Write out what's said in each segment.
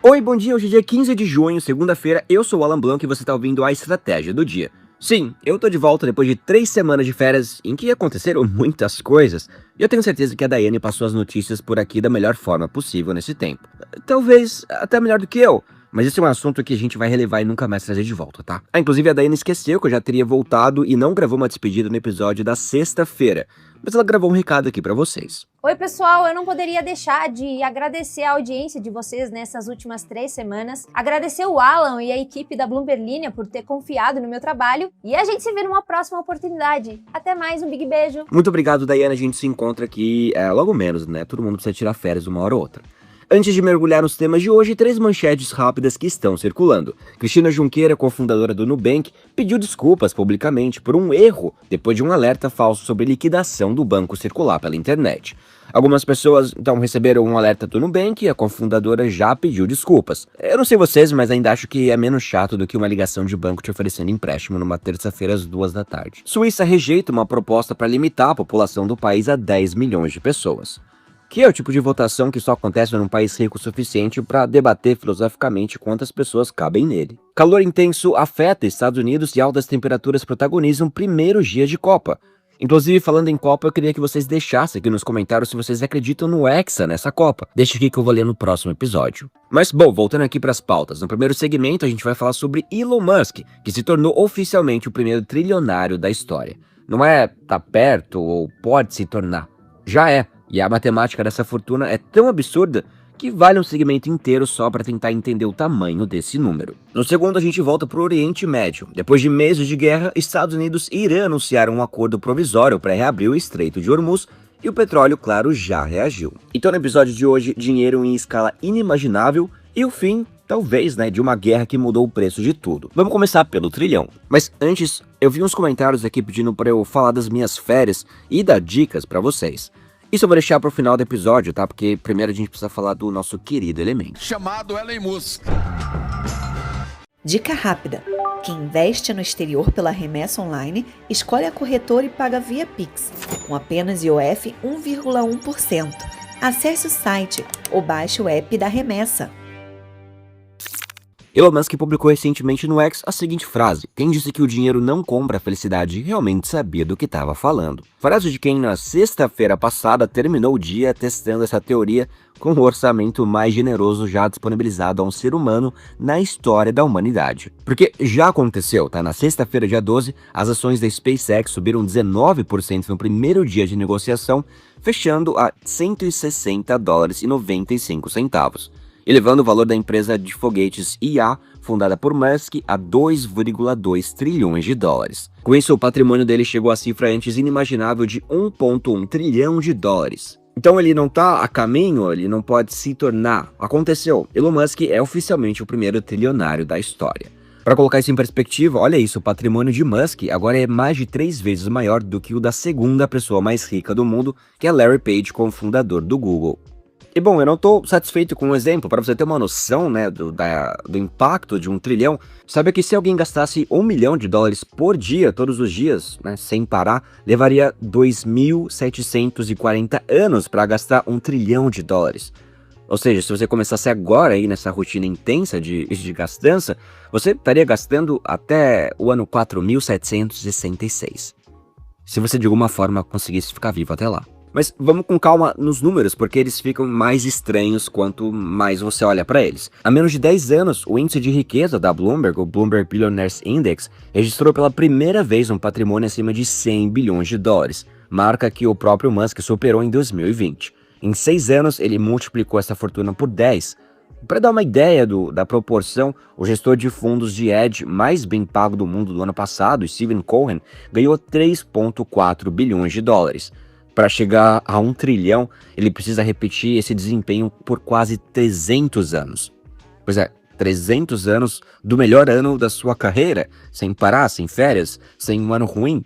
Oi, bom dia, hoje é dia 15 de junho, segunda-feira, eu sou o Alan Blanc e você tá ouvindo a Estratégia do Dia. Sim, eu tô de volta depois de 3 semanas de férias em que aconteceram muitas coisas, e eu tenho certeza que a Daiane passou as notícias por aqui da melhor forma possível nesse tempo. Talvez até melhor do que eu, mas esse é um assunto que a gente vai relevar e nunca mais trazer de volta, tá? Inclusive a Daiane esqueceu que eu já teria voltado e não gravou uma despedida no episódio da sexta-feira, mas ela gravou um recado aqui pra vocês. Oi pessoal, eu não poderia deixar de agradecer a audiência de vocês nessas últimas 3 semanas, agradecer o Alan e a equipe da Bloomberg Linha por ter confiado no meu trabalho e a gente se vê numa próxima oportunidade. Até mais, um big beijo! Muito obrigado, Daiane, a gente se encontra aqui logo menos, né? Todo mundo precisa tirar férias uma hora ou outra. Antes de mergulhar nos temas de hoje, 3 manchetes rápidas que estão circulando. Cristina Junqueira, cofundadora do Nubank, pediu desculpas publicamente por um erro depois de um alerta falso sobre liquidação do banco circular pela internet. Algumas pessoas então receberam um alerta do Nubank e a cofundadora já pediu desculpas. Eu não sei vocês, mas ainda acho que é menos chato do que uma ligação de banco te oferecendo empréstimo numa terça-feira às 2 da tarde. Suíça rejeita uma proposta para limitar a população do país a 10 milhões de pessoas. Que é o tipo de votação que só acontece num país rico o suficiente para debater filosoficamente quantas pessoas cabem nele. Calor intenso afeta Estados Unidos e altas temperaturas protagonizam primeiros dias de Copa. Inclusive, falando em Copa, eu queria que vocês deixassem aqui nos comentários se vocês acreditam no Hexa nessa Copa. Deixa aqui que eu vou ler no próximo episódio. Mas, bom, voltando aqui para as pautas. No primeiro segmento, a gente vai falar sobre Elon Musk, que se tornou oficialmente o primeiro trilionário da história. Não é tá perto ou pode se tornar. Já é. E a matemática dessa fortuna é tão absurda que vale um segmento inteiro só para tentar entender o tamanho desse número. No segundo, a gente volta para o Oriente Médio. Depois de meses de guerra, Estados Unidos e Irã anunciaram um acordo provisório para reabrir o Estreito de Hormuz e o petróleo, claro, já reagiu. Então, no episódio de hoje, dinheiro em escala inimaginável e o fim, talvez, de uma guerra que mudou o preço de tudo. Vamos começar pelo trilhão. Mas antes, eu vi uns comentários aqui pedindo para eu falar das minhas férias e dar dicas para vocês. Isso eu vou deixar pro final do episódio, tá? Porque primeiro a gente precisa falar do nosso querido elemento. Chamado Elon Musk. Dica rápida. Quem investe no exterior pela remessa online, escolhe a corretora e paga via Pix, com apenas IOF 1,1%. Acesse o site ou baixe o app da remessa. Elon Musk publicou recentemente no X a seguinte frase: quem disse que o dinheiro não compra a felicidade realmente sabia do que estava falando. Frase de quem na sexta-feira passada terminou o dia testando essa teoria com o orçamento mais generoso já disponibilizado a um ser humano na história da humanidade. Porque já aconteceu, tá? Na sexta-feira, dia 12, as ações da SpaceX subiram 19% no primeiro dia de negociação, fechando a $160,95. Elevando o valor da empresa de foguetes IA, fundada por Musk, a 2,2 trilhões de dólares. Com isso, o patrimônio dele chegou à cifra antes inimaginável de 1,1 trilhão de dólares. Então ele não tá a caminho, ele não pode se tornar. Aconteceu. Elon Musk é oficialmente o primeiro trilionário da história. Para colocar isso em perspectiva, olha isso, o patrimônio de Musk agora é mais de 3 vezes maior do que o da segunda pessoa mais rica do mundo, que é Larry Page, cofundador do Google. E bom, eu não tô satisfeito com o exemplo, para você ter uma noção, do impacto de 1 trilhão, sabe que se alguém gastasse $1 milhão por dia, todos os dias, sem parar, levaria 2.740 anos para gastar $1 trilhão. Ou seja, se você começasse agora aí nessa rotina intensa de gastança, você estaria gastando até o ano 4.766. Se você de alguma forma conseguisse ficar vivo até lá. Mas vamos com calma nos números, porque eles ficam mais estranhos quanto mais você olha para eles. Há menos de 10 anos, o índice de riqueza da Bloomberg, o Bloomberg Billionaires Index, registrou pela primeira vez um patrimônio acima de $100 bilhões, marca que o próprio Musk superou em 2020. Em 6 anos, ele multiplicou essa fortuna por 10. Para dar uma ideia da proporção, o gestor de fundos de hedge mais bem pago do mundo do ano passado, Stephen Cohen, ganhou $3,4 bilhões. Para chegar a 1 trilhão, ele precisa repetir esse desempenho por quase 300 anos. Pois é, 300 anos do melhor ano da sua carreira, sem parar, sem férias, sem um ano ruim,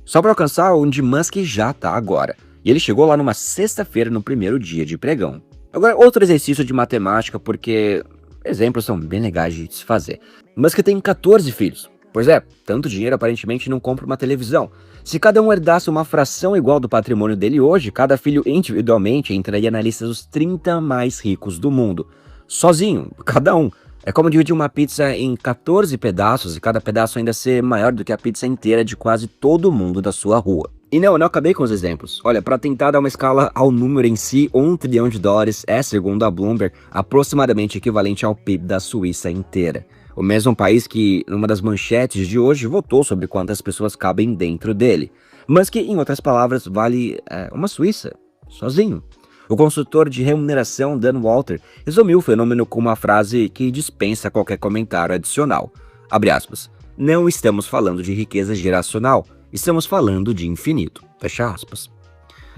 só para alcançar onde Musk já está agora. E ele chegou lá numa sexta-feira, no primeiro dia de pregão. Agora, outro exercício de matemática, porque exemplos são bem legais de se fazer. Musk tem 14 filhos. Pois é, tanto dinheiro aparentemente não compra uma televisão. Se cada um herdasse uma fração igual do patrimônio dele hoje, cada filho individualmente entraria na lista dos 30 mais ricos do mundo. sozinho, cada um. É como dividir uma pizza em 14 pedaços e cada pedaço ainda ser maior do que a pizza inteira de quase todo mundo da sua rua. E não, eu não acabei com os exemplos. Olha, para tentar dar uma escala ao número em si, $1 trilhão é, segundo a Bloomberg, aproximadamente equivalente ao PIB da Suíça inteira. O mesmo país que, numa das manchetes de hoje, votou sobre quantas pessoas cabem dentro dele. Mas que, em outras palavras, vale uma Suíça, sozinho. O consultor de remuneração Dan Walter resumiu o fenômeno com uma frase que dispensa qualquer comentário adicional. Abre aspas. Não estamos falando de riqueza geracional, estamos falando de infinito. Fecha aspas.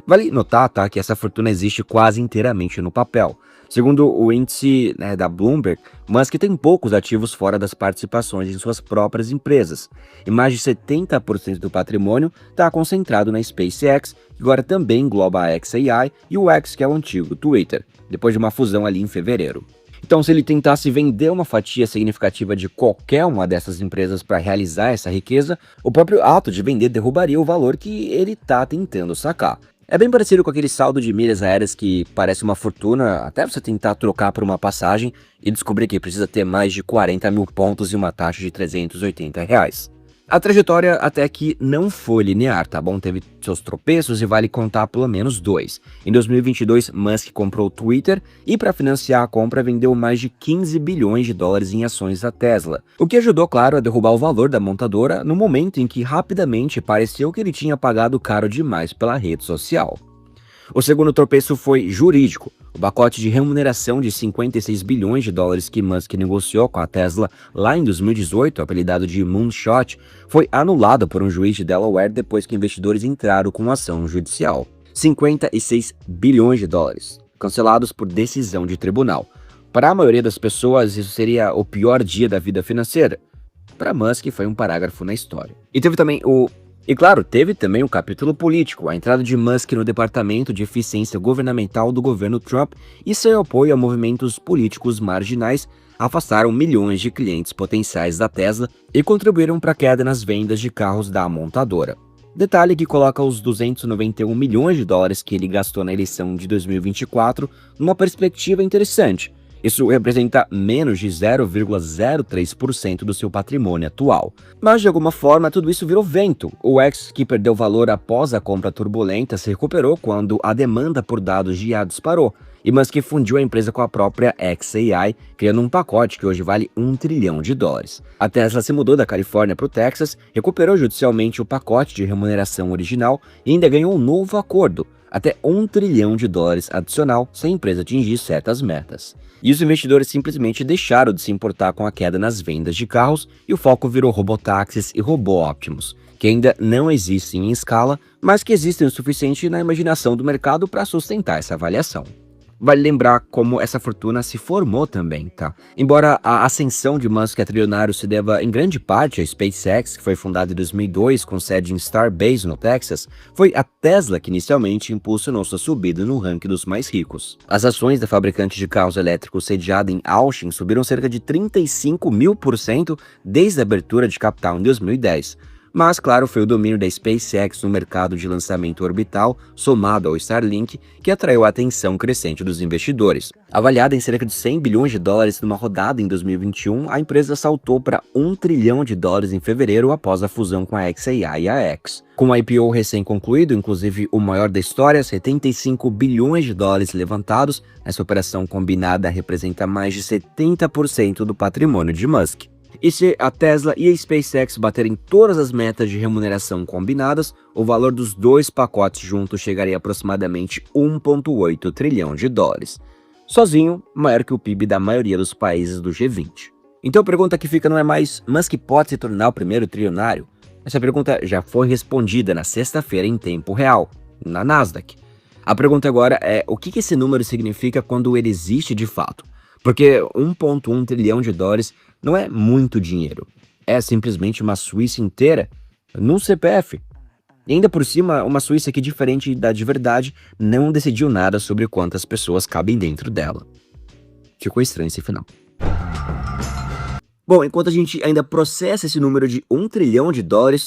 Vale notar, tá, que essa fortuna existe quase inteiramente no papel. Segundo o índice da Bloomberg, Musk tem poucos ativos fora das participações em suas próprias empresas, e mais de 70% do patrimônio está concentrado na SpaceX, que agora também engloba a xAI e o X, que é o antigo Twitter, depois de uma fusão ali em fevereiro. Então, se ele tentasse vender uma fatia significativa de qualquer uma dessas empresas para realizar essa riqueza, o próprio ato de vender derrubaria o valor que ele está tentando sacar. É bem parecido com aquele saldo de milhas aéreas que parece uma fortuna até você tentar trocar por uma passagem e descobrir que precisa ter mais de 40 mil pontos e uma taxa de R$380. A trajetória até aqui não foi linear, tá bom? Teve seus tropeços e vale contar pelo menos 2. Em 2022, Musk comprou o Twitter e para financiar a compra vendeu mais de $15 bilhões em ações da Tesla, o que ajudou, claro, a derrubar o valor da montadora no momento em que rapidamente pareceu que ele tinha pagado caro demais pela rede social. O segundo tropeço foi jurídico. O pacote de remuneração de $56 bilhões que Musk negociou com a Tesla lá em 2018, apelidado de Moonshot, foi anulado por um juiz de Delaware depois que investidores entraram com ação judicial. $56 bilhões, cancelados por decisão de tribunal. Para a maioria das pessoas, isso seria o pior dia da vida financeira. Para Musk, foi um parágrafo na história. E teve também o capítulo político, a entrada de Musk no Departamento de Eficiência Governamental do governo Trump e seu apoio a movimentos políticos marginais afastaram milhões de clientes potenciais da Tesla e contribuíram para a queda nas vendas de carros da montadora. Detalhe que coloca os $291 milhões que ele gastou na eleição de 2024 numa perspectiva interessante. Isso representa menos de 0,03% do seu patrimônio atual. Mas, de alguma forma, tudo isso virou vento. O X, que perdeu valor após a compra turbulenta, se recuperou quando a demanda por dados de IA disparou. E Musk fundiu a empresa com a própria xAI, criando um pacote que hoje vale $1 trilhão. A Tesla se mudou da Califórnia para o Texas, recuperou judicialmente o pacote de remuneração original e ainda ganhou um novo acordo, até $1 trilhão adicional se a empresa atingir certas metas. E os investidores simplesmente deixaram de se importar com a queda nas vendas de carros e o foco virou robotáxis e robô-óptimos, que ainda não existem em escala, mas que existem o suficiente na imaginação do mercado para sustentar essa avaliação. Vale lembrar como essa fortuna se formou também, tá? Embora a ascensão de Musk a trilionário se deva em grande parte à SpaceX, que foi fundada em 2002 com sede em Starbase, no Texas, foi a Tesla que inicialmente impulsionou sua subida no ranking dos mais ricos. As ações da fabricante de carros elétricos sediada em Austin subiram cerca de 35.000% desde a abertura de capital em 2010. Mas, claro, foi o domínio da SpaceX no mercado de lançamento orbital, somado ao Starlink, que atraiu a atenção crescente dos investidores. Avaliada em cerca de $100 bilhões numa rodada em 2021, a empresa saltou para $1 trilhão em fevereiro após a fusão com a xAI e a X. Com o IPO recém-concluído, inclusive o maior da história, $75 bilhões levantados, essa operação combinada representa mais de 70% do patrimônio de Musk. E se a Tesla e a SpaceX baterem todas as metas de remuneração combinadas, o valor dos dois pacotes juntos chegaria a aproximadamente $1,8 trilhão. Sozinho, maior que o PIB da maioria dos países do G20. Então a pergunta que fica não é mais: Musk pode se tornar o primeiro trilionário? Essa pergunta já foi respondida na sexta-feira em tempo real, na Nasdaq. A pergunta agora é: o que esse número significa quando ele existe de fato? Porque $1,1 trilhão não é muito dinheiro. É simplesmente uma Suíça inteira num CPF. E ainda por cima, uma Suíça que, diferente da de verdade, não decidiu nada sobre quantas pessoas cabem dentro dela. Ficou estranho esse final. Bom, enquanto a gente ainda processa esse número de US$ 1 trilhão,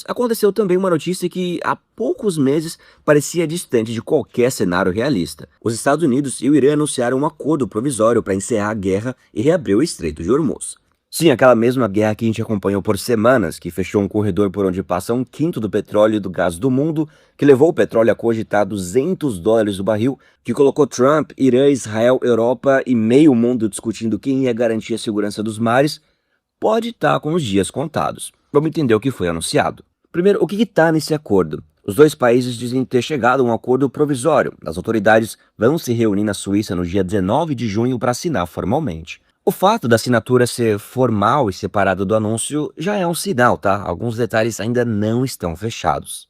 aconteceu também uma notícia que há poucos meses parecia distante de qualquer cenário realista. Os Estados Unidos e o Irã anunciaram um acordo provisório para encerrar a guerra e reabrir o Estreito de Hormuz. Sim, aquela mesma guerra que a gente acompanhou por semanas, que fechou um corredor por onde passa 1/5 do petróleo e do gás do mundo, que levou o petróleo a cogitar $200 o barril, que colocou Trump, Irã, Israel, Europa e meio mundo discutindo quem ia garantir a segurança dos mares, pode estar com os dias contados. Vamos entender o que foi anunciado. Primeiro, o que está nesse acordo? Os dois países dizem ter chegado a um acordo provisório. As autoridades vão se reunir na Suíça no dia 19 de junho para assinar formalmente. O fato da assinatura ser formal e separada do anúncio já é um sinal, tá? Alguns detalhes ainda não estão fechados.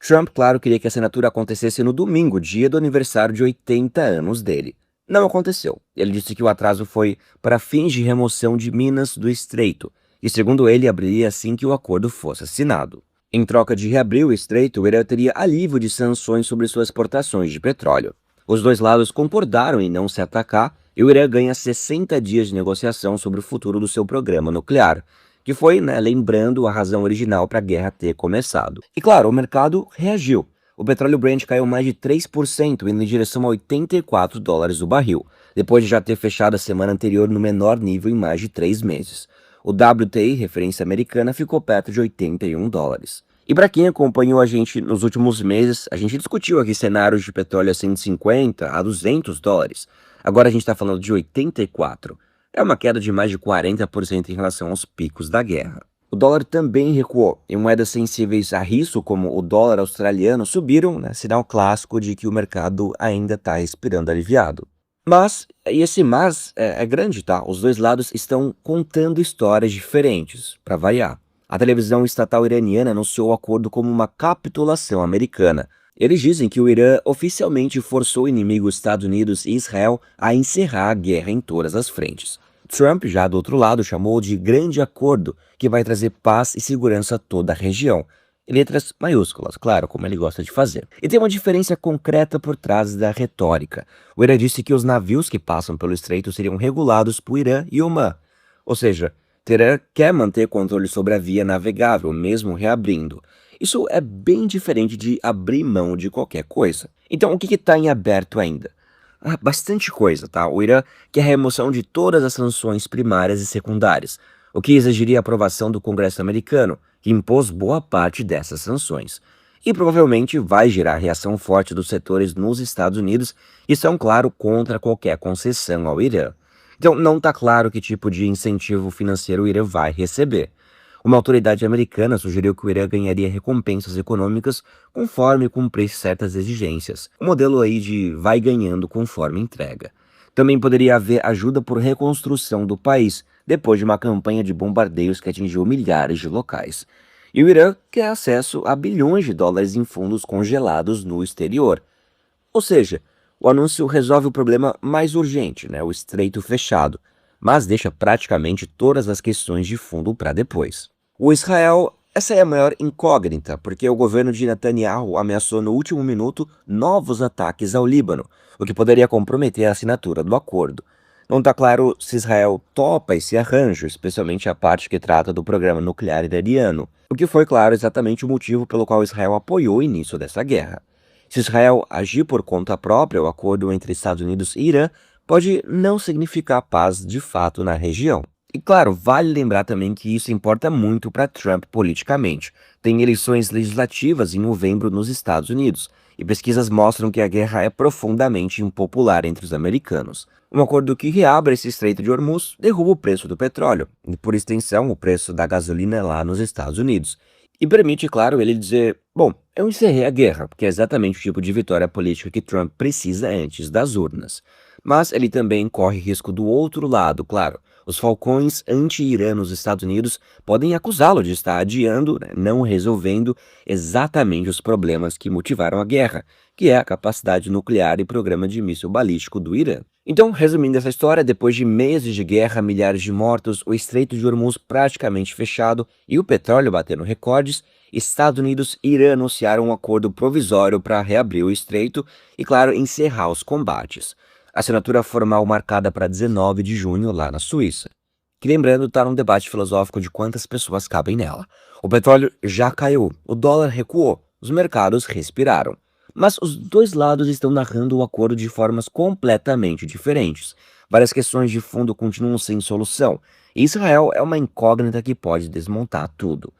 Trump, claro, queria que a assinatura acontecesse no domingo, dia do aniversário de 80 anos dele. Não aconteceu. Ele disse que o atraso foi para fins de remoção de minas do estreito, e segundo ele, abriria assim que o acordo fosse assinado. Em troca de reabrir o estreito, o Irã teria alívio de sanções sobre suas exportações de petróleo. Os dois lados concordaram em não se atacar, e o Irã ganha 60 dias de negociação sobre o futuro do seu programa nuclear, que foi, lembrando, a razão original para a guerra ter começado. E claro, o mercado reagiu. O petróleo Brent caiu mais de 3%, indo em direção a $84 o barril, depois de já ter fechado a semana anterior no menor nível em mais de 3 meses. O WTI, referência americana, ficou perto de $81. E para quem acompanhou a gente nos últimos meses, a gente discutiu aqui cenários de petróleo a $150 a $200. Agora a gente está falando de 84. É uma queda de mais de 40% em relação aos picos da guerra. O dólar também recuou, e moedas sensíveis a risco, como o dólar australiano, subiram, sinal clássico de que o mercado ainda está respirando aliviado. Mas, e esse mas é grande, tá? Os dois lados estão contando histórias diferentes, para variar. A televisão estatal iraniana anunciou o acordo como uma capitulação americana. Eles dizem que o Irã oficialmente forçou o inimigo Estados Unidos e Israel a encerrar a guerra em todas as frentes. Trump, já do outro lado, chamou de grande acordo, que vai trazer paz e segurança a toda a região. Em letras maiúsculas, claro, como ele gosta de fazer. E tem uma diferença concreta por trás da retórica. O Irã disse que os navios que passam pelo estreito seriam regulados por Irã e Omã. Ou seja, Teherã quer manter controle sobre a via navegável, mesmo reabrindo. Isso é bem diferente de abrir mão de qualquer coisa. Então, o que está em aberto ainda? Bastante coisa, tá? O Irã quer a remoção de todas as sanções primárias e secundárias, o que exigiria a aprovação do Congresso americano, que impôs boa parte dessas sanções. E provavelmente vai gerar reação forte dos setores nos Estados Unidos e são, claro, contra qualquer concessão ao Irã. Então, não está claro que tipo de incentivo financeiro o Irã vai receber. Uma autoridade americana sugeriu que o Irã ganharia recompensas econômicas conforme cumprisse certas exigências. Um modelo aí de vai ganhando conforme entrega. Também poderia haver ajuda por reconstrução do país, depois de uma campanha de bombardeios que atingiu milhares de locais. E o Irã quer acesso a bilhões de dólares em fundos congelados no exterior. Ou seja, o anúncio resolve o problema mais urgente, o estreito fechado, mas deixa praticamente todas as questões de fundo para depois. O Israel, essa é a maior incógnita, porque o governo de Netanyahu ameaçou no último minuto novos ataques ao Líbano, o que poderia comprometer a assinatura do acordo. Não está claro se Israel topa esse arranjo, especialmente a parte que trata do programa nuclear iraniano, o que foi, claro, exatamente o motivo pelo qual Israel apoiou o início dessa guerra. Se Israel agir por conta própria, o acordo entre Estados Unidos e Irã pode não significar paz de fato na região. E claro, vale lembrar também que isso importa muito para Trump politicamente. Tem eleições legislativas em novembro nos Estados Unidos, e pesquisas mostram que a guerra é profundamente impopular entre os americanos. Um acordo que reabre esse estreito de Hormuz derruba o preço do petróleo, e por extensão o preço da gasolina lá nos Estados Unidos. E permite, claro, ele dizer, bom, eu encerrei a guerra, porque é exatamente o tipo de vitória política que Trump precisa antes das urnas. Mas ele também corre risco do outro lado, claro. Os falcões anti-Irã nos Estados Unidos podem acusá-lo de estar adiando, não resolvendo exatamente os problemas que motivaram a guerra, que é a capacidade nuclear e programa de míssil balístico do Irã. Então, resumindo essa história, depois de meses de guerra, milhares de mortos, o Estreito de Hormuz praticamente fechado e o petróleo batendo recordes, Estados Unidos e Irã anunciaram um acordo provisório para reabrir o estreito e, claro, encerrar os combates. Assinatura formal marcada para 19 de junho lá na Suíça. que, lembrando, tá num debate filosófico de quantas pessoas cabem nela. O petróleo já caiu, o dólar recuou, os mercados respiraram. Mas os dois lados estão narrando o acordo de formas completamente diferentes. Várias questões de fundo continuam sem solução, e Israel é uma incógnita que pode desmontar tudo.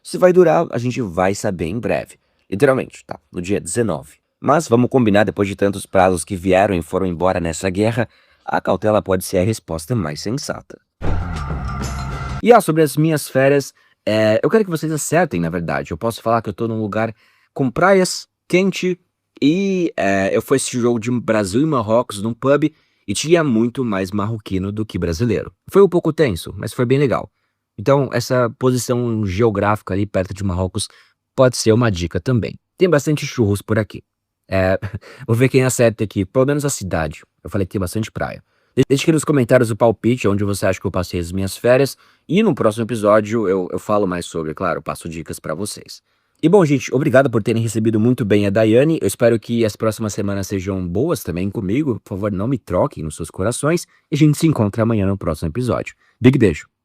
Se vai durar, a gente vai saber em breve. Literalmente, tá? No dia 19. Mas vamos combinar, depois de tantos prazos que vieram e foram embora nessa guerra, a cautela pode ser a resposta mais sensata. E sobre as minhas férias, eu quero que vocês acertem, na verdade. Eu posso falar que eu tô num lugar com praias, quente, e eu fui assistir jogo de Brasil e Marrocos num pub e tinha muito mais marroquino do que brasileiro. Foi um pouco tenso, mas foi bem legal. Então, essa posição geográfica ali perto de Marrocos pode ser uma dica também. Tem bastante churros por aqui. Vou ver quem acerta aqui, pelo menos a cidade. Eu falei que tem bastante praia. Deixe aqui nos comentários o palpite, onde você acha que eu passei as minhas férias. E no próximo episódio eu falo mais sobre, claro, eu passo dicas pra vocês. E bom, gente, obrigado por terem recebido muito bem a Daiane. Eu espero que as próximas semanas sejam boas também comigo. Por favor, não me troquem nos seus corações. E a gente se encontra amanhã no próximo episódio. Big beijo!